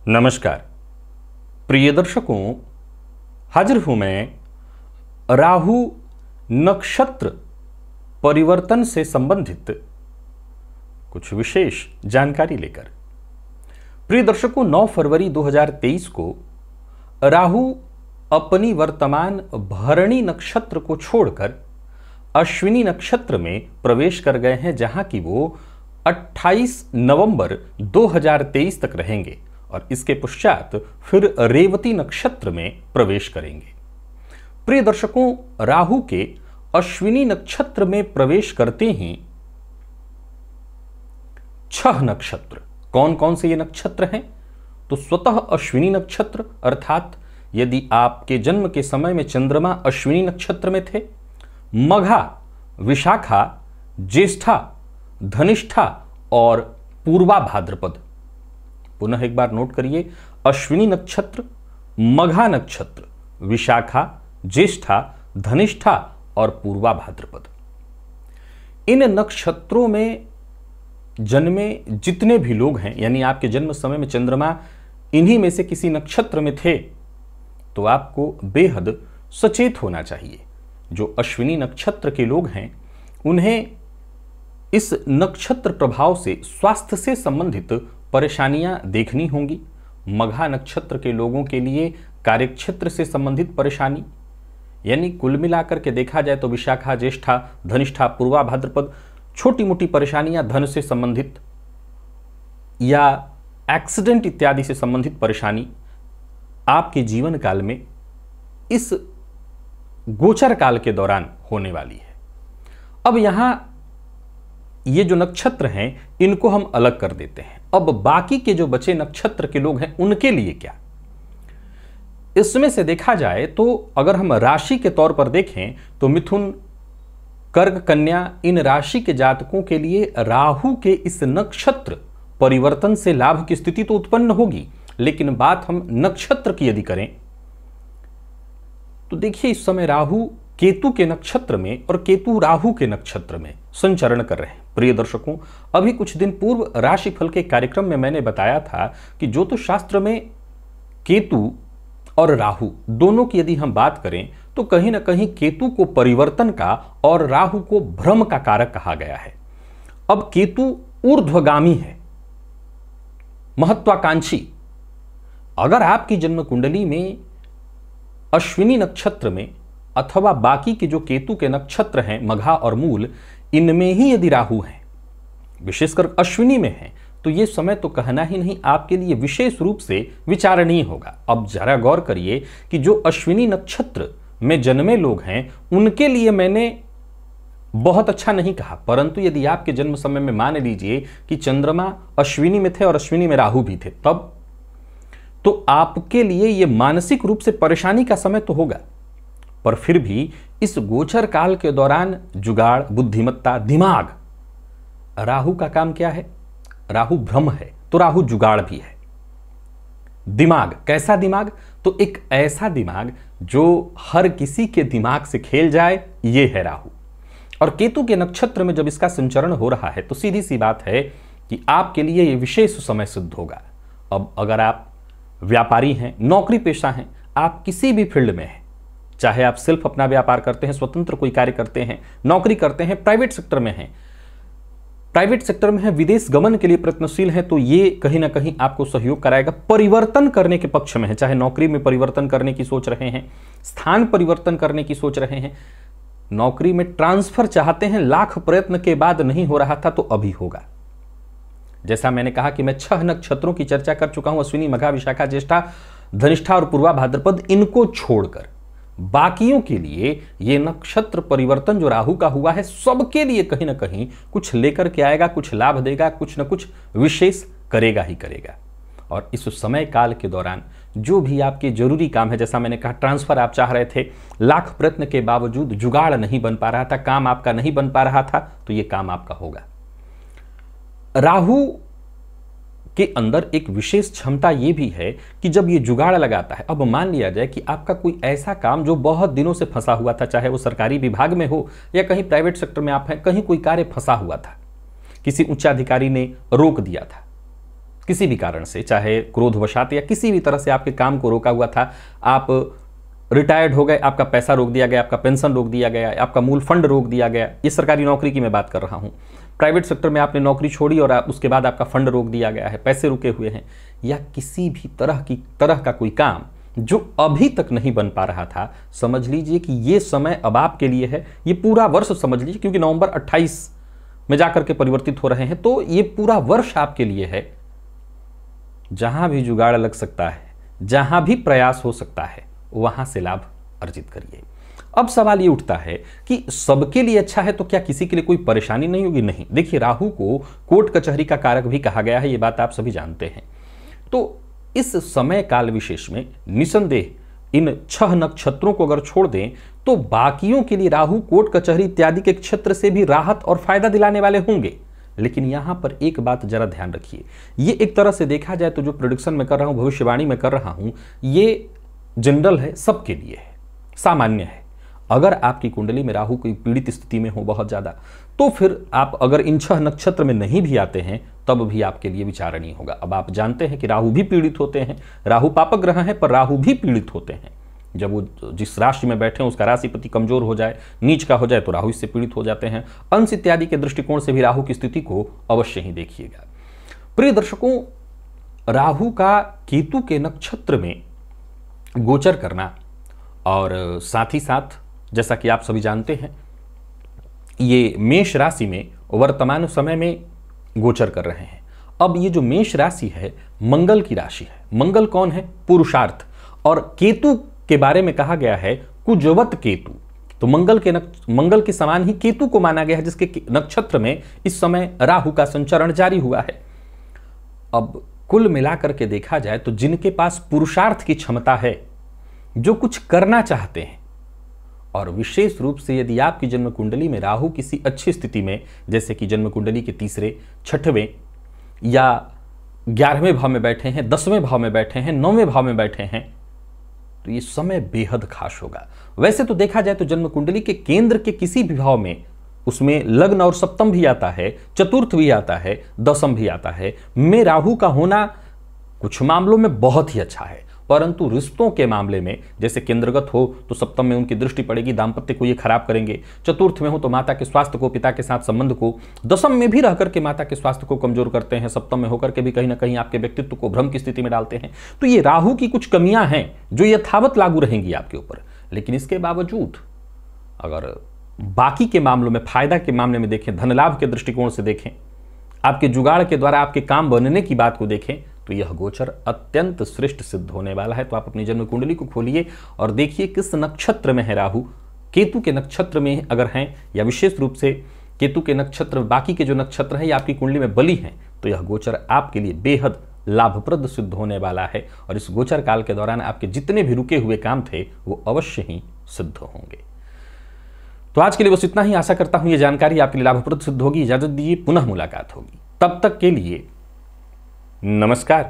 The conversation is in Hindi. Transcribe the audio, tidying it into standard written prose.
नमस्कार प्रिय दर्शकों, हाजिर हूं मैं राहु नक्षत्र परिवर्तन से संबंधित कुछ विशेष जानकारी लेकर। प्रिय दर्शकों, 9 फरवरी 2023 को राहु अपनी वर्तमान भरणी नक्षत्र को छोड़कर अश्विनी नक्षत्र में प्रवेश कर गए हैं, जहां की वो 28 नवंबर 2023 तक रहेंगे और इसके पश्चात फिर रेवती नक्षत्र में प्रवेश करेंगे। प्रिय दर्शकों, राहु के अश्विनी नक्षत्र में प्रवेश करते ही 6 नक्षत्र, कौन कौन से ये नक्षत्र हैं? तो स्वतः अश्विनी नक्षत्र, अर्थात यदि आपके जन्म के समय में चंद्रमा अश्विनी नक्षत्र में थे, मघा, विशाखा, ज्येष्ठा, धनिष्ठा और पूर्वा भाद्रपद। पुनः एक बार नोट करिए, अश्विनी नक्षत्र, मघा नक्षत्र, विशाखा, ज्येष्ठा, धनिष्ठा और पूर्वा भाद्रपद। इन नक्षत्रों में जन्मे जितने भी लोग हैं, यानी आपके जन्म समय में चंद्रमा इन्हीं में से किसी नक्षत्र में थे, तो आपको बेहद सचेत होना चाहिए। जो अश्विनी नक्षत्र के लोग हैं उन्हें इस नक्षत्र प्रभाव से स्वास्थ्य से संबंधित परेशानियां देखनी होंगी। मघा नक्षत्र के लोगों के लिए कार्यक्षेत्र से संबंधित परेशानी, यानी कुल मिलाकर के देखा जाए तो विशाखा, ज्येष्ठा, धनिष्ठा, पूर्वा भाद्रपद, छोटी मोटी परेशानियां धन से संबंधित या एक्सीडेंट इत्यादि से संबंधित परेशानी आपके जीवन काल में इस गोचर काल के दौरान होने वाली है। अब यहां ये जो नक्षत्र हैं इनको हम अलग कर देते हैं। अब बाकी के जो बचे नक्षत्र के लोग हैं उनके लिए क्या? इसमें से देखा जाए तो अगर हम राशि के तौर पर देखें तो मिथुन, कर्क, कन्या, इन राशि के जातकों के लिए राहु के इस नक्षत्र परिवर्तन से लाभ की स्थिति तो उत्पन्न होगी, लेकिन बात हम नक्षत्र की यदि करें तो देखिए, इस समय राहु केतु के नक्षत्र में और केतु राहु के नक्षत्र में संचरण कर रहे हैं। प्रिय दर्शकों, अभी कुछ दिन पूर्व राशिफल के कार्यक्रम में मैंने बताया था कि ज्योतिष शास्त्र में केतु और राहु दोनों की यदि हम बात करें तो कहीं ना कहीं केतु को परिवर्तन का और राहु को भ्रम का कारक कहा गया है। अब केतु ऊर्ध्वगामी है, महत्वाकांक्षी। अगर आपकी जन्म कुंडली में अश्विनी नक्षत्र में अथवा बाकी के जो केतु के नक्षत्र हैं, मघा और मूल, इनमें ही यदि राहु है, विशेषकर अश्विनी में है, तो यह समय तो कहना ही नहीं, आपके लिए विशेष रूप से विचारणीय होगा। अब जरा गौर करिए कि जो अश्विनी नक्षत्र में जन्मे लोग हैं उनके लिए मैंने बहुत अच्छा नहीं कहा, परंतु यदि आपके जन्म समय में मान लीजिए कि चंद्रमा अश्विनी में थे और अश्विनी में राहु भी थे, तब तो आपके लिए यह मानसिक रूप से परेशानी का समय तो होगा। पर फिर भी इस गोचर काल के दौरान जुगाड़, बुद्धिमत्ता, दिमाग, राहु का काम क्या है? राहु ब्रह्म है तो राहु जुगाड़ भी है। दिमाग, कैसा दिमाग? तो एक ऐसा दिमाग जो हर किसी के दिमाग से खेल जाए, यह है राहु। और केतु के नक्षत्र में जब इसका संचरण हो रहा है तो सीधी सी बात है कि आपके लिए यह विशेष समय सिद्ध होगा। अब अगर आप व्यापारी हैं, नौकरी पेशा हैं, आप किसी भी फील्ड में हैं, चाहे आप सिर्फ अपना व्यापार करते हैं, स्वतंत्र कोई कार्य करते हैं, नौकरी करते हैं, प्राइवेट सेक्टर में हैं, विदेश गमन के लिए प्रयत्नशील हैं, तो ये कहीं ना कहीं आपको सहयोग कराएगा। परिवर्तन करने के पक्ष में है, चाहे नौकरी में परिवर्तन करने की सोच रहे हैं, स्थान परिवर्तन करने की सोच रहे हैं, नौकरी में ट्रांसफर चाहते हैं, लाख प्रयत्न के बाद नहीं हो रहा था तो अभी होगा। जैसा मैंने कहा कि मैं 6 नक्षत्रों की चर्चा कर चुका हूं, अश्विनी, मघा, विशाखा, ज्येष्ठा, धनिष्ठा और पूर्वा भाद्रपद। इनको छोड़कर बाकियों के लिए ये नक्षत्र परिवर्तन जो राहु का हुआ है, सबके लिए कहीं ना कहीं कुछ लेकर के आएगा, कुछ लाभ देगा, कुछ ना कुछ विशेष करेगा ही करेगा। और इस समय काल के दौरान जो भी आपके जरूरी काम है, जैसा मैंने कहा, ट्रांसफर आप चाह रहे थे, लाख प्रयत्न के बावजूद जुगाड़ नहीं बन पा रहा था, काम आपका नहीं बन पा रहा था, तो ये काम आपका होगा। राहु के अंदर एक विशेष क्षमता यह भी है कि जब ये जुगाड़ लगाता है, अब मान लिया जाए कि आपका कोई ऐसा काम जो बहुत दिनों से फंसा हुआ था, चाहे वो सरकारी विभाग में हो या कहीं प्राइवेट सेक्टर में आप हैं, कहीं कोई कार्य फंसा हुआ था, किसी उच्चाधिकारी ने रोक दिया था, किसी भी कारण से, चाहे क्रोधवशात या किसी भी तरह से आपके काम को रोका हुआ था, आप रिटायर्ड हो गए, आपका पैसा रोक दिया गया, आपका पेंशन रोक दिया गया, आपका मूल फंड रोक दिया गया, ये सरकारी नौकरी की मैं बात कर रहा हूँ। प्राइवेट सेक्टर में आपने नौकरी छोड़ी और उसके बाद आपका फंड रोक दिया गया है, पैसे रुके हुए हैं, या किसी भी तरह का कोई काम जो अभी तक नहीं बन पा रहा था, समझ लीजिए कि ये समय अब आपके लिए है। ये पूरा वर्ष समझ लीजिए, क्योंकि नवंबर 28 में जाकर के परिवर्तित हो रहे हैं, तो ये पूरा वर्ष आपके लिए है। जहां भी जुगाड़ लग सकता है, जहां भी प्रयास हो सकता है, वहां से लाभ अर्जित करिए। अब सवाल ये उठता है कि सबके लिए अच्छा है तो क्या किसी के लिए कोई परेशानी नहीं होगी? नहीं। देखिए, राहु को कोर्ट कचहरी का कारक भी कहा गया है, ये बात आप सभी जानते हैं। तो इस समय काल विशेष में निसंदेह इन 6 नक्षत्रों को अगर छोड़ दें तो बाकियों के लिए राहु कोर्ट कचहरी इत्यादि के क्षेत्र से भी राहत और फायदा दिलाने वाले होंगे। लेकिन यहां पर एक बात जरा ध्यान रखिए, ये एक तरह से देखा जाए तो जो प्रेडिक्शन मैं कर रहा हूं, भविष्यवाणी में कर रहा हूं, ये जनरल है, सबके लिए है, सामान्य है। अगर आपकी कुंडली में राहु कोई पीड़ित स्थिति में हो बहुत ज्यादा, तो फिर आप अगर इन 6 नक्षत्र में नहीं भी आते हैं तब भी आपके लिए विचारणीय होगा। अब आप जानते हैं कि राहु भी पीड़ित होते हैं, राहु पापक ग्रह है, पर राहु भी पीड़ित होते हैं। जब वो जिस राशि में बैठे हैं उसका राशिपति कमजोर हो जाए, नीच का हो जाए, तो राहु इससे पीड़ित हो जाते हैं। अंश इत्यादि के दृष्टिकोण से भी राहु की स्थिति को अवश्य ही देखिएगा। प्रिय दर्शकों, राहु का केतु के नक्षत्र में गोचर करना और साथ ही साथ जैसा कि आप सभी जानते हैं, ये मेष राशि में वर्तमान समय में गोचर कर रहे हैं। अब ये जो मेष राशि है मंगल की राशि है। मंगल कौन है? पुरुषार्थ। और केतु के बारे में कहा गया है कुजवत केतु, तो मंगल के समान ही केतु को माना गया है, जिसके नक्षत्र में इस समय राहु का संचरण जारी हुआ है। अब कुल मिलाकर के देखा जाए तो जिनके पास पुरुषार्थ की क्षमता है, जो कुछ करना चाहते हैं, और विशेष रूप से यदि आपकी जन्म कुंडली में राहु किसी अच्छी स्थिति में, जैसे कि जन्म कुंडली के 3, 6वें या 11वें भाव में बैठे हैं, 10वें भाव में बैठे हैं, 9वें भाव में बैठे हैं, तो ये समय बेहद खास होगा। वैसे तो देखा जाए तो जन्म कुंडली के केंद्र के किसी भी भाव में, उसमें लग्न और सप्तम भी आता है, चतुर्थ भी आता है, दशम भी आता है, में राहु का होना कुछ मामलों में बहुत ही अच्छा है। परंतु रिश्तों के मामले में, जैसे केंद्रगत हो तो सप्तम में उनकी दृष्टि पड़ेगी, दाम्पत्य को ये खराब करेंगे। चतुर्थ में हो तो माता के स्वास्थ्य को, पिता के साथ संबंध को, दशम में भी रह करके माता के स्वास्थ्य को कमजोर करते हैं, सप्तम में होकर के भी कहीं ना कहीं आपके व्यक्तित्व को भ्रम की स्थिति में डालते हैं। तो ये राहु की कुछ कमियां हैं जो यथावत लागू रहेंगी आपके ऊपर। लेकिन इसके बावजूद अगर बाकी के मामलों में, फायदा के मामले में देखें, धन लाभ के दृष्टिकोण से देखें, आपके जुगाड़ के द्वारा आपके काम बनने की बात को देखें, तो यह गोचर अत्यंत श्रेष्ठ सिद्ध होने वाला है। तो आप अपनी जन्म कुंडली को खोलिए और देखिए किस नक्षत्र में है राहु। केतु के नक्षत्र में अगर हैं, या विशेष रूप से केतु के नक्षत्र, बाकी के जो नक्षत्र हैं या आपकी कुंडली में बली हैं, तो यह गोचर आपके लिए बेहद लाभप्रद सिद्ध होने वाला है। और इस गोचर काल के दौरान आपके जितने भी रुके हुए काम थे वो अवश्य ही सिद्ध होंगे। तो आज के लिए बस इतना ही। आशा करता हूं ये जानकारी आपके लिए लाभप्रद सिद्ध होगी। इजाजत दीजिए, पुनः मुलाकात होगी। तब तक के लिए नमस्कार।